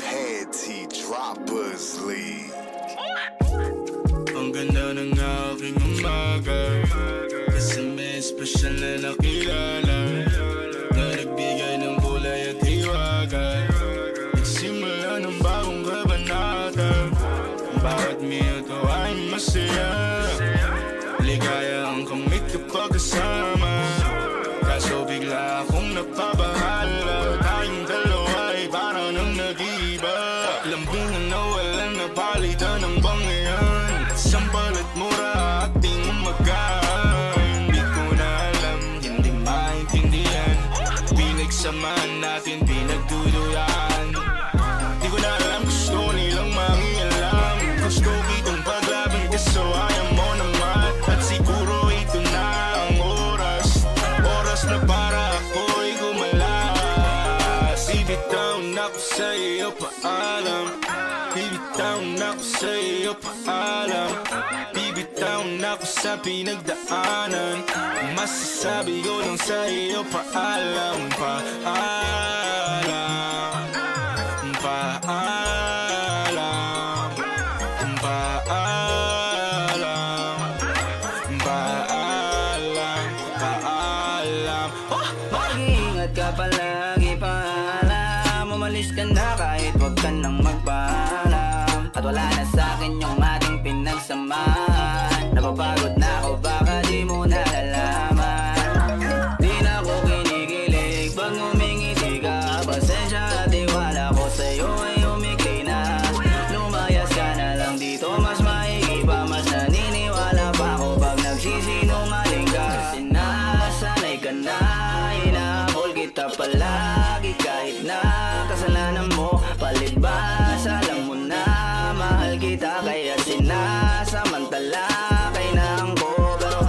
Panty Droppers League. Ang ganda ng aking umaga, kasi may espesyal na nakilala na nagbigay ng kulay at hiwaga. Nagsimula ng bagong kabanata, bawat minuto ay masaya. Ligaya ang kamit kapag kasama, kaso bigla akong napabahala. Tayong dalawa ay parang nang nag-iiba. Lambing na nawalan na palitan ng bangayan. Sampal at mura ating umagaan. Hindi ko na alam, hindi maintindihan. Pinagsamahan natin, pinagtuluyan. Di ko na alam, gusto nilang mangialam. Gusto kitang paglaban, kaso ayaw mo naman. At siguro ito na ang oras, oras na para ako'y gumalas. Bibitaw na ko sa iyo, paalam. Bibitaw na ko sa iyo, paalam. Bibitaw na ko sa pinagdaanan. Masasabi ko lang sa iyo, paalam. Paalam, paalam, paalam, paalam, paalam. Mag-iingat ka palagi, paalam. Umalis ka na kahit wag ka nang magpaalam. At wala na sa'kin yung ating pinagsamahan. Napapagod na ako, baka di mo nalalaman. Di na ako kinikilig pag ngumingiti ka. Pasensya at iwala ko sa'yo ay umikli na. Lumayas ka na lang dito, mas maigi pa. Mas naniniwala pa ako pag nagsisinungaling ka. Kasi nasanay ka na, hinahabol kita palagi. Kahit na kasalanan mo, palibas, alam mo na mahal kita, kaya sinasamantala kailangan ko. Pero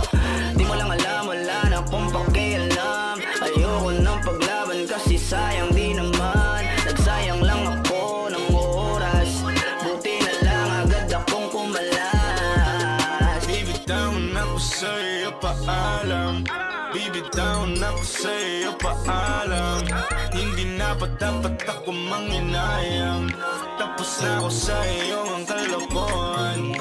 di mo lang alam, wala na akong pakialam. Ayoko ng paglaban kasi sayang di naman. Nagsayang lang ako ng oras, buti na lang agad akong kumalas. Bibitaw na ko sa iyo, paalam. Bibitaw na ko sa iyo, paalam. Hindi na pa dapat ako manginayang. Tapos na ako sa iyo ang kalokohan.